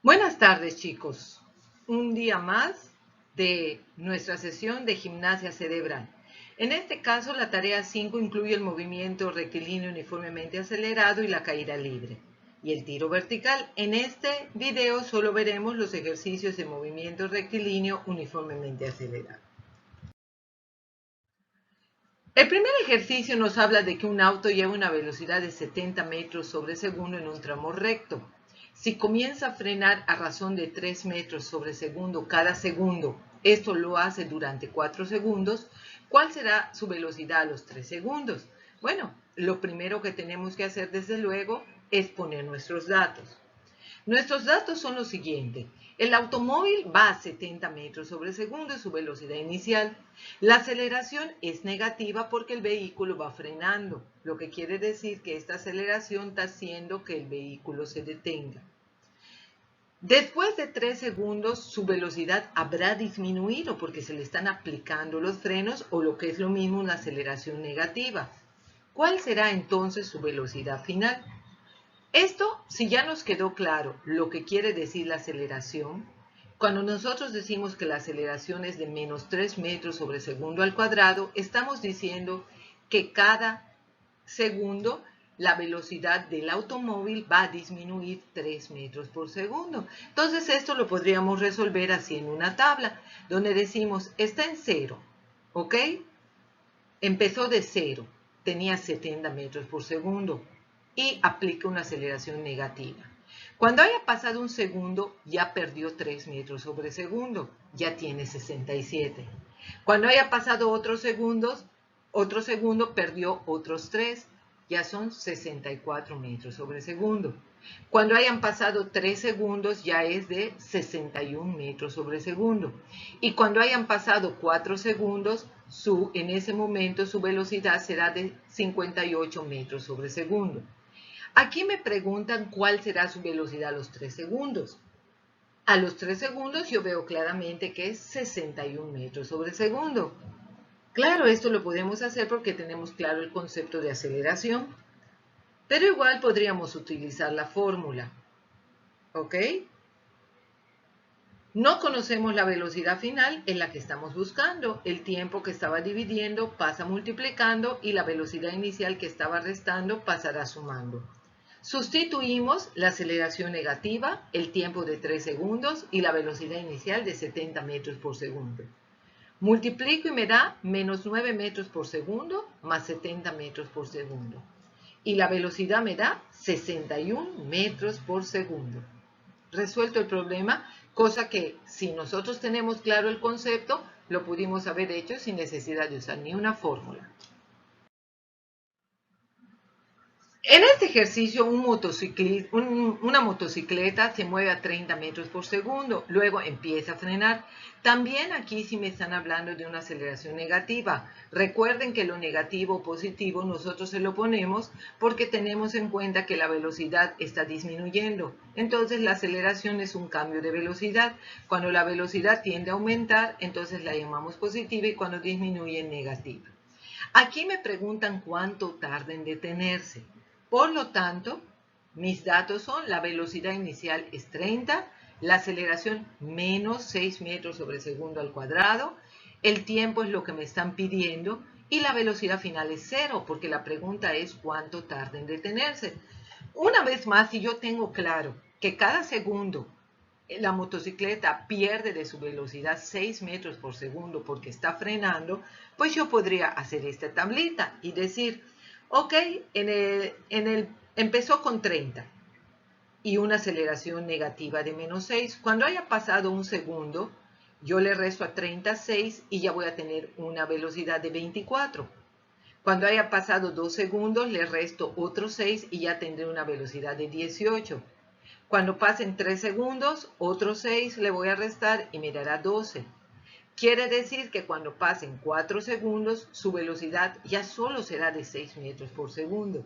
Buenas tardes, chicos. Un día más de nuestra sesión de gimnasia cerebral. En este caso, la tarea 5 incluye el movimiento rectilíneo uniformemente acelerado y la caída libre. Y el tiro vertical. En este video solo veremos los ejercicios de movimiento rectilíneo uniformemente acelerado. El primer ejercicio nos habla de que un auto lleva una velocidad de 70 metros sobre segundo en un tramo recto. Si comienza a frenar a razón de 3 metros sobre segundo cada segundo, esto lo hace durante 4 segundos, ¿cuál será su velocidad a los 3 segundos? Bueno, lo primero que tenemos que hacer desde luego es poner nuestros datos. Nuestros datos son los siguientes. El automóvil va a 70 metros sobre segundo, es su velocidad inicial. La aceleración es negativa porque el vehículo va frenando, lo que quiere decir que esta aceleración está haciendo que el vehículo se detenga. Después de 3 segundos, su velocidad habrá disminuido porque se le están aplicando los frenos o lo que es lo mismo una aceleración negativa. ¿Cuál será entonces su velocidad final? Esto, si ya nos quedó claro lo que quiere decir la aceleración, cuando nosotros decimos que la aceleración es de menos 3 metros sobre segundo al cuadrado, estamos diciendo que cada segundo la velocidad del automóvil va a disminuir 3 metros por segundo. Entonces esto lo podríamos resolver así en una tabla, donde decimos está en cero, ¿ok? Empezó de cero, tenía 70 metros por segundo y aplica una aceleración negativa. Cuando haya pasado un segundo, ya perdió 3 metros sobre segundo, ya tiene 67. Cuando haya pasado otro segundo perdió otros 3, ya son 64 metros sobre segundo. Cuando hayan pasado 3 segundos ya es de 61 metros sobre segundo. Y cuando hayan pasado 4 segundos, en ese momento su velocidad será de 58 metros sobre segundo. Aquí me preguntan cuál será su velocidad a los 3 segundos. A los 3 segundos yo veo claramente que es 61 metros sobre segundo. Claro, esto lo podemos hacer porque tenemos claro el concepto de aceleración, pero igual podríamos utilizar la fórmula, ¿ok? No conocemos la velocidad final en la que estamos buscando. El tiempo que estaba dividiendo pasa multiplicando y la velocidad inicial que estaba restando pasará sumando. Sustituimos la aceleración negativa, el tiempo de 3 segundos y la velocidad inicial de 70 metros por segundo. Multiplico y me da menos 9 metros por segundo más 70 metros por segundo. Y la velocidad me da 61 metros por segundo. Resuelto el problema, cosa que si nosotros tenemos claro el concepto, lo pudimos haber hecho sin necesidad de usar ni una fórmula. En este ejercicio, una motocicleta se mueve a 30 metros por segundo, luego empieza a frenar. También aquí sí me están hablando de una aceleración negativa. Recuerden que lo negativo o positivo nosotros se lo ponemos porque tenemos en cuenta que la velocidad está disminuyendo. Entonces la aceleración es un cambio de velocidad. Cuando la velocidad tiende a aumentar, entonces la llamamos positiva y cuando disminuye, negativa. Aquí me preguntan cuánto tarda en detenerse. Por lo tanto, mis datos son la velocidad inicial es 30, la aceleración menos 6 metros sobre segundo al cuadrado, el tiempo es lo que me están pidiendo y la velocidad final es 0 porque la pregunta es cuánto tarda en detenerse. Una vez más, si yo tengo claro que cada segundo la motocicleta pierde de su velocidad 6 metros por segundo porque está frenando, pues yo podría hacer esta tablita y decir, ok, empezó con 30 y una aceleración negativa de menos 6. Cuando haya pasado un segundo, yo le resto a 36 y ya voy a tener una velocidad de 24. Cuando haya pasado 2 segundos, le resto otros 6 y ya tendré una velocidad de 18. Cuando pasen 3 segundos, otros 6 le voy a restar y me dará 12. Quiere decir que cuando pasen 4 segundos, su velocidad ya solo será de 6 metros por segundo.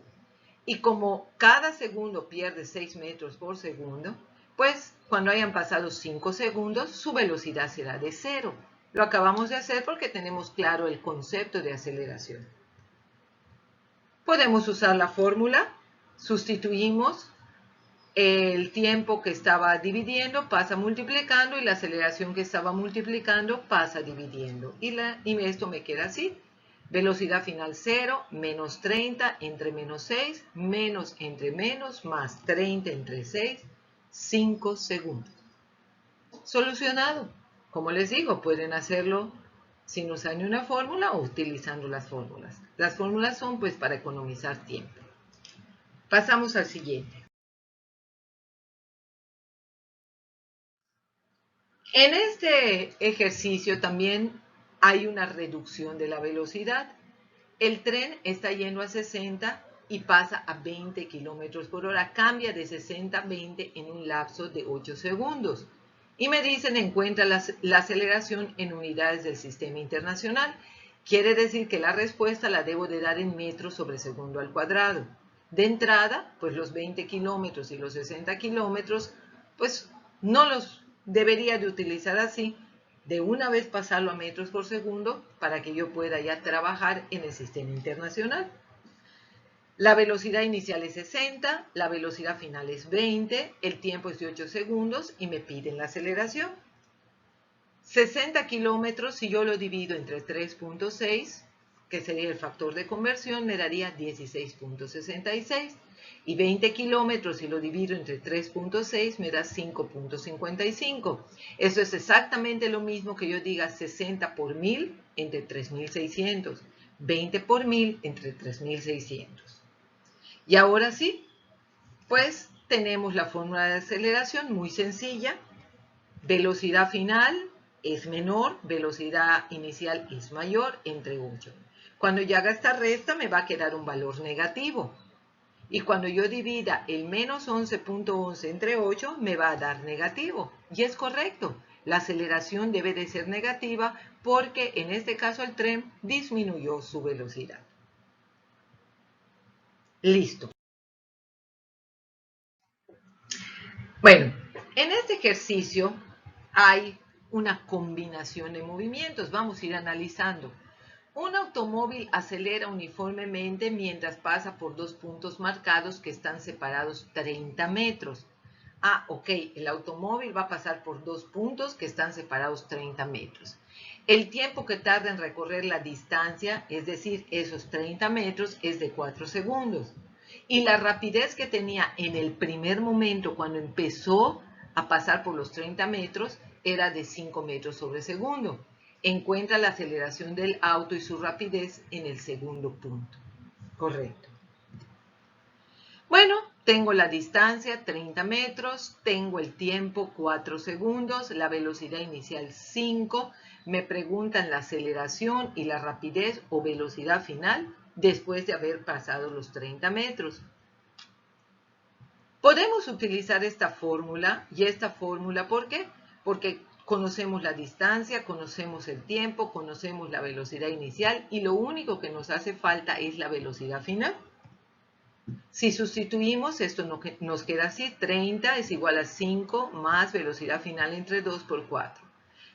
Y como cada segundo pierde 6 metros por segundo, pues cuando hayan pasado 5 segundos, su velocidad será de 0. Lo acabamos de hacer porque tenemos claro el concepto de aceleración. Podemos usar la fórmula, sustituimos el tiempo que estaba dividiendo pasa multiplicando y la aceleración que estaba multiplicando pasa dividiendo. Y esto me queda así. Velocidad final 0, menos 30 entre menos 6, menos entre menos, más 30 entre 6, 5 segundos. Solucionado. Como les digo, pueden hacerlo sin usar ni una fórmula o utilizando las fórmulas. Las fórmulas son pues para economizar tiempo. Pasamos al siguiente. En este ejercicio también hay una reducción de la velocidad. El tren está yendo a 60 y pasa a 20 kilómetros por hora. Cambia de 60 a 20 en un lapso de 8 segundos. Y me dicen, encuentra la aceleración en unidades del sistema internacional. Quiere decir que la respuesta la debo de dar en metros sobre segundo al cuadrado. De entrada, pues los 20 kilómetros y los 60 kilómetros, pues no los debería de utilizar así, de una vez pasarlo a metros por segundo para que yo pueda ya trabajar en el sistema internacional. La velocidad inicial es 60, la velocidad final es 20, el tiempo es de 8 segundos y me piden la aceleración. 60 kilómetros, si yo lo divido entre 3.6, que sería el factor de conversión, me daría 16.66. Y 20 kilómetros, si lo divido entre 3.6, me da 5.55. Eso es exactamente lo mismo que yo diga 60 por 1000 entre 3600. 20 por 1000 entre 3600. Y ahora sí, pues tenemos la fórmula de aceleración muy sencilla. Velocidad final es menor, velocidad inicial es mayor, entre 8. Cuando yo haga esta resta me va a quedar un valor negativo. Y cuando yo divida el menos 11.11 entre 8 me va a dar negativo. Y es correcto, la aceleración debe de ser negativa porque en este caso el tren disminuyó su velocidad. Listo. Bueno, en este ejercicio hay una combinación de movimientos. Vamos a ir analizando. Un automóvil acelera uniformemente mientras pasa por dos puntos marcados que están separados 30 metros. Ah, ok, el automóvil va a pasar por dos puntos que están separados 30 metros. El tiempo que tarda en recorrer la distancia, es decir, esos 30 metros, es de 4 segundos. Y la rapidez que tenía en el primer momento cuando empezó a pasar por los 30 metros era de 5 metros sobre segundo. Encuentra la aceleración del auto y su rapidez en el segundo punto. Correcto. Bueno, tengo la distancia 30 metros, tengo el tiempo 4 segundos, la velocidad inicial 5. Me preguntan la aceleración y la rapidez o velocidad final después de haber pasado los 30 metros. Podemos utilizar esta fórmula y esta fórmula, ¿por qué? Porque conocemos la distancia, conocemos el tiempo, conocemos la velocidad inicial y lo único que nos hace falta es la velocidad final. Si sustituimos, esto nos queda así, 30 es igual a 5 más velocidad final entre 2 por 4.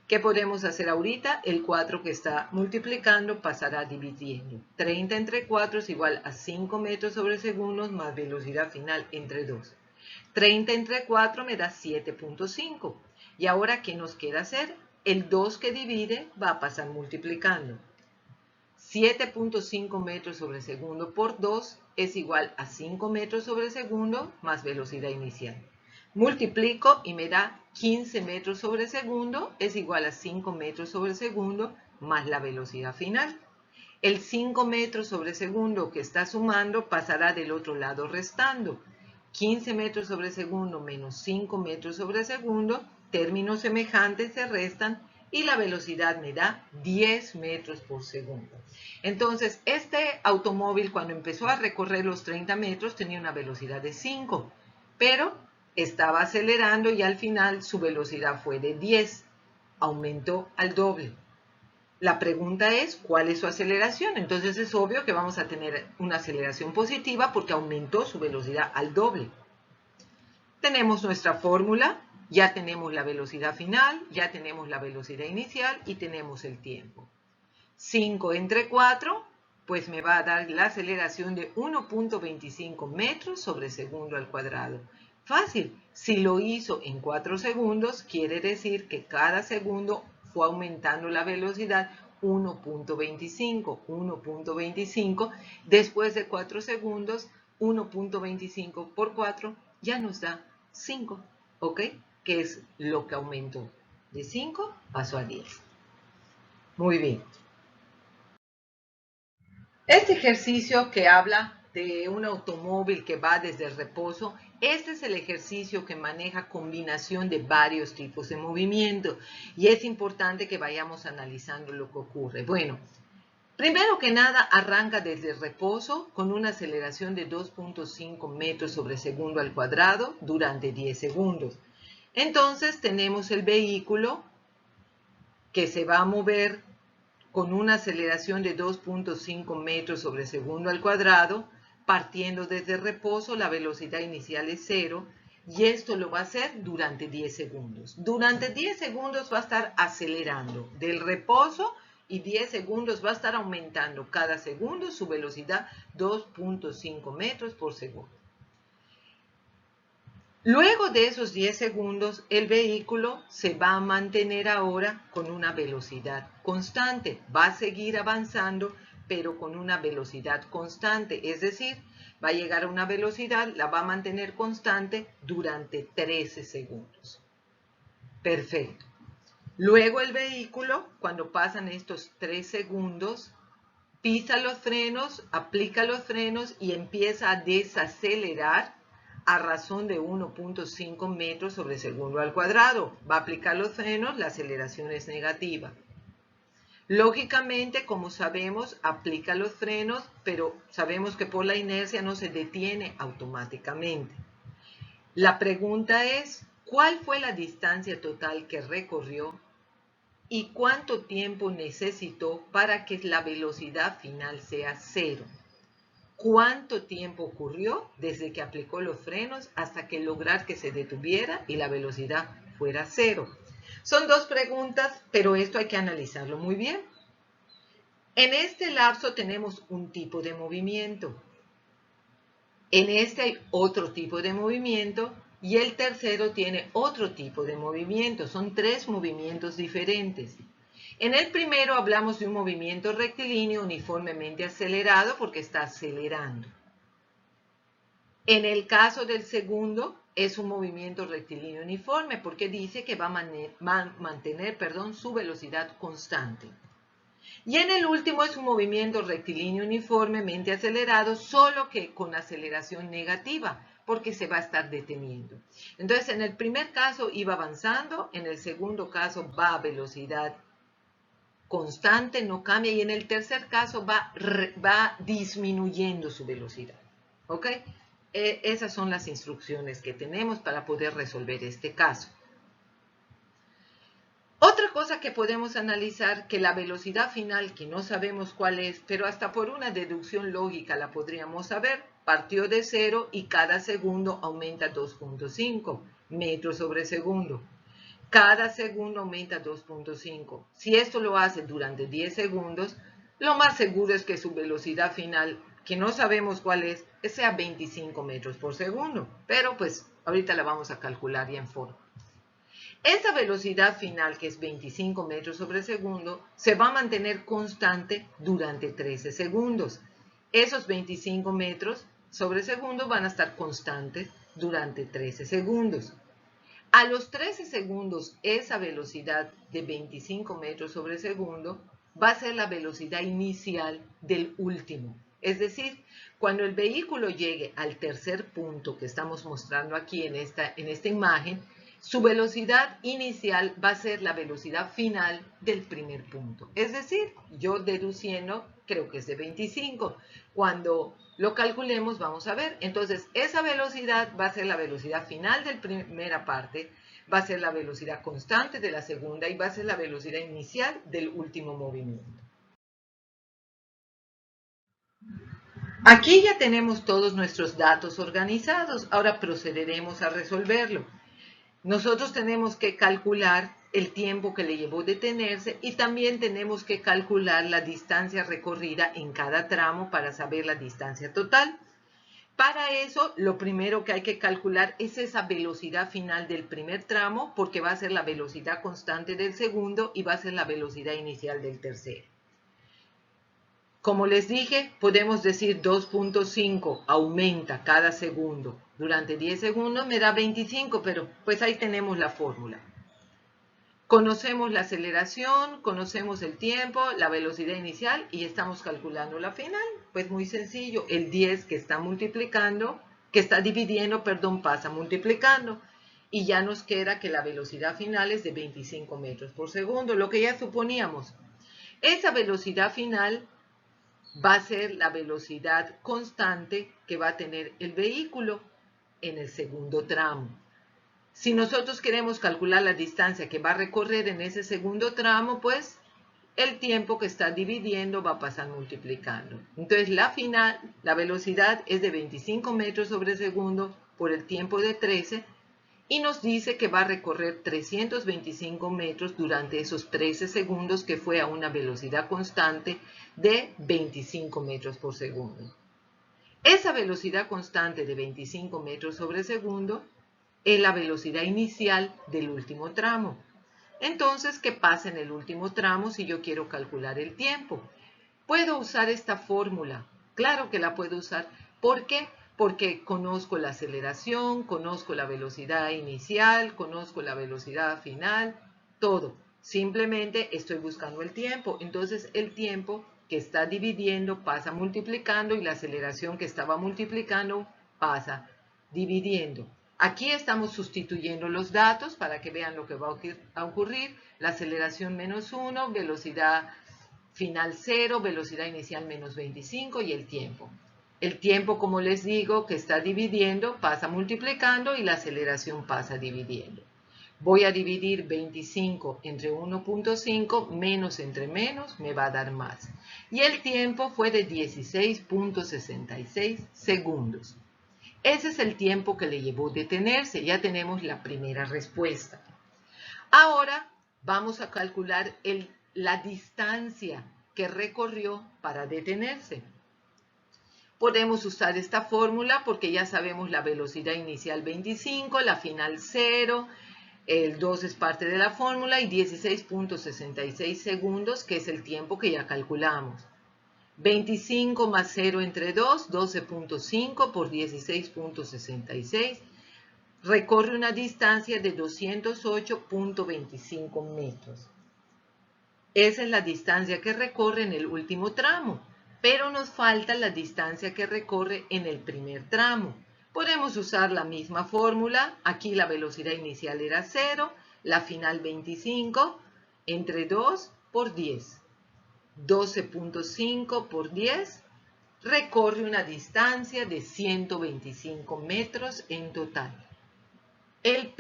¿Qué podemos hacer ahorita? El 4 que está multiplicando pasará dividiendo. 30 entre 4 es igual a 5 metros sobre segundo más velocidad final entre 2. 30 entre 4 me da 7.5. Y ahora, ¿qué nos queda hacer? El 2 que divide va a pasar multiplicando. 7.5 metros sobre segundo por 2 es igual a 5 metros sobre segundo más velocidad inicial. Multiplico y me da 15 metros sobre segundo es igual a 5 metros sobre segundo más la velocidad final. El 5 metros sobre segundo que está sumando pasará del otro lado restando. 15 metros sobre segundo menos 5 metros sobre segundo, términos semejantes se restan y la velocidad me da 10 metros por segundo. Entonces, este automóvil cuando empezó a recorrer los 30 metros tenía una velocidad de 5, pero estaba acelerando y al final su velocidad fue de 10, aumentó al doble. La pregunta es, ¿cuál es su aceleración? Entonces es obvio que vamos a tener una aceleración positiva porque aumentó su velocidad al doble. Tenemos nuestra fórmula, ya tenemos la velocidad final, ya tenemos la velocidad inicial y tenemos el tiempo. 5 entre 4, pues me va a dar la aceleración de 1.25 metros sobre segundo al cuadrado. Fácil. Si lo hizo en 4 segundos, quiere decir que cada segundo fue aumentando la velocidad 1.25. 1.25. Después de 4 segundos, 1.25 por 4 ya nos da 5. ¿Ok? Que es lo que aumentó. De 5 pasó a 10. Muy bien. Este ejercicio que habla de un automóvil que va desde el reposo, este es el ejercicio que maneja combinación de varios tipos de movimiento y es importante que vayamos analizando lo que ocurre. Bueno, primero que nada arranca desde el reposo con una aceleración de 2.5 metros sobre segundo al cuadrado durante 10 segundos. Entonces tenemos el vehículo que se va a mover con una aceleración de 2.5 metros sobre segundo al cuadrado, partiendo desde reposo, la velocidad inicial es 0, y esto lo va a hacer durante 10 segundos. Durante 10 segundos va a estar acelerando del reposo y 10 segundos va a estar aumentando cada segundo su velocidad 2.5 metros por segundo. Luego de esos 10 segundos, el vehículo se va a mantener ahora con una velocidad constante. Va a seguir avanzando, pero con una velocidad constante. Es decir, va a llegar a una velocidad, la va a mantener constante durante 13 segundos. Perfecto. Luego el vehículo, cuando pasan estos 3 segundos, pisa los frenos, aplica los frenos y empieza a desacelerar a razón de 1.5 metros sobre segundo al cuadrado. Va a aplicar los frenos, la aceleración es negativa. Lógicamente, como sabemos, aplica los frenos, pero sabemos que por la inercia no se detiene automáticamente. La pregunta es, ¿cuál fue la distancia total que recorrió y cuánto tiempo necesitó para que la velocidad final sea 0? ¿Cuánto tiempo ocurrió desde que aplicó los frenos hasta que lograr que se detuviera y la velocidad fuera 0? Son dos preguntas, pero esto hay que analizarlo muy bien. En este lapso tenemos un tipo de movimiento. En este hay otro tipo de movimiento y el tercero tiene otro tipo de movimiento. Son 3 movimientos diferentes. En el primero hablamos de un movimiento rectilíneo uniformemente acelerado porque está acelerando. En el caso del segundo, es un movimiento rectilíneo uniforme porque dice que va a mantener su velocidad constante. Y en el último es un movimiento rectilíneo uniformemente acelerado, solo que con aceleración negativa, porque se va a estar deteniendo. Entonces, en el primer caso iba avanzando, en el segundo caso va a velocidad constante, no cambia, y en el tercer caso va disminuyendo su velocidad. ¿Ok? Esas son las instrucciones que tenemos para poder resolver este caso. Otra cosa que podemos analizar, que la velocidad final, que no sabemos cuál es, pero hasta por una deducción lógica la podríamos saber, partió de 0 y cada segundo aumenta 2.5 metros sobre segundo. Cada segundo aumenta 2.5. Si esto lo hace durante 10 segundos, lo más seguro es que su velocidad final, que no sabemos cuál es, sea 25 metros por segundo. Pero pues ahorita la vamos a calcular ya en forma. Esa velocidad final, que es 25 metros sobre segundo, se va a mantener constante durante 13 segundos. Esos 25 metros sobre segundo van a estar constantes durante 13 segundos. A los 13 segundos, esa velocidad de 25 metros sobre segundo va a ser la velocidad inicial del último. Es decir, cuando el vehículo llegue al tercer punto que estamos mostrando aquí en esta imagen, su velocidad inicial va a ser la velocidad final del primer punto. Es decir, yo deduciendo, creo que es de 25. Cuando lo calculemos, vamos a ver. Entonces, esa velocidad va a ser la velocidad final de la primera parte, va a ser la velocidad constante de la segunda y va a ser la velocidad inicial del último movimiento. Aquí ya tenemos todos nuestros datos organizados. Ahora procederemos a resolverlo. Nosotros tenemos que calcular el tiempo que le llevó detenerse y también tenemos que calcular la distancia recorrida en cada tramo para saber la distancia total. Para eso, lo primero que hay que calcular es esa velocidad final del primer tramo, porque va a ser la velocidad constante del segundo y va a ser la velocidad inicial del tercero. Como les dije, podemos decir 2.5 aumenta cada segundo. Durante 10 segundos me da 25, pero pues ahí tenemos la fórmula. Conocemos la aceleración, conocemos el tiempo, la velocidad inicial y estamos calculando la final. Pues muy sencillo, el 10 que está multiplicando, que está dividiendo, perdón, pasa multiplicando. Y ya nos queda que la velocidad final es de 25 metros por segundo, lo que ya suponíamos. Esa velocidad final va a ser la velocidad constante que va a tener el vehículo en el segundo tramo. Si nosotros queremos calcular la distancia que va a recorrer en ese segundo tramo, pues el tiempo que está dividiendo va a pasar multiplicando. Entonces la velocidad es de 25 metros sobre segundo por el tiempo de 13 y nos dice que va a recorrer 325 metros durante esos 13 segundos que fue a una velocidad constante de 25 metros por segundo. Esa velocidad constante de 25 metros sobre segundo es la velocidad inicial del último tramo. Entonces, ¿qué pasa en el último tramo si yo quiero calcular el tiempo? ¿Puedo usar esta fórmula? Claro que la puedo usar. ¿Por qué? Porque conozco la aceleración, conozco la velocidad inicial, conozco la velocidad final, todo. Simplemente estoy buscando el tiempo. Entonces, el tiempo que está dividiendo pasa multiplicando y la aceleración que estaba multiplicando pasa dividiendo. Aquí estamos sustituyendo los datos para que vean lo que va a ocurrir. La aceleración menos 1, velocidad final 0, velocidad inicial menos 25 y el tiempo. El tiempo, como les digo, que está dividiendo, pasa multiplicando y la aceleración pasa dividiendo. Voy a dividir 25 entre 1.5, menos entre menos, me va a dar más. Y el tiempo fue de 16.66 segundos. Ese es el tiempo que le llevó detenerse. Ya tenemos la primera respuesta. Ahora vamos a calcular la distancia que recorrió para detenerse. Podemos usar esta fórmula porque ya sabemos la velocidad inicial 25, la final 0, el 2 es parte de la fórmula y 16.66 segundos, que es el tiempo que ya calculamos. 25 más 0 entre 2, 12.5 por 16.66, recorre una distancia de 208.25 metros. Esa es la distancia que recorre en el último tramo, pero nos falta la distancia que recorre en el primer tramo. Podemos usar la misma fórmula, aquí la velocidad inicial era 0, la final 25, entre 2 por 10. 12.5 por 10 recorre una distancia de 125 metros en total. En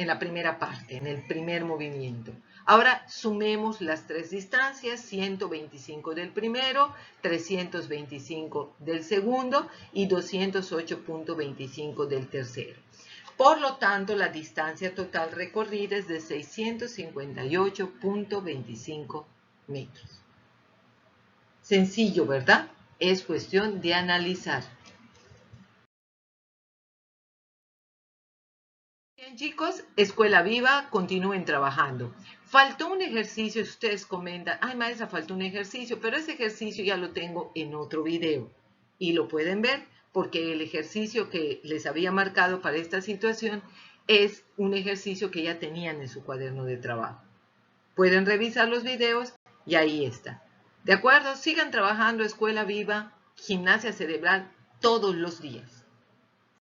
la primera parte, en el primer movimiento. Ahora sumemos las tres distancias, 125 del primero, 325 del segundo y 208.25 del tercero. Por lo tanto, la distancia total recorrida es de 658.25 metros. Sencillo, ¿verdad? Es cuestión de analizar. Bien, chicos, Escuela Viva, continúen trabajando. Faltó un ejercicio, si ustedes comentan, ay maestra, faltó un ejercicio, pero ese ejercicio ya lo tengo en otro video y lo pueden ver porque el ejercicio que les había marcado para esta situación es un ejercicio que ya tenían en su cuaderno de trabajo. Pueden revisar los videos y ahí está. ¿De acuerdo? Sigan trabajando Escuela Viva, gimnasia cerebral todos los días.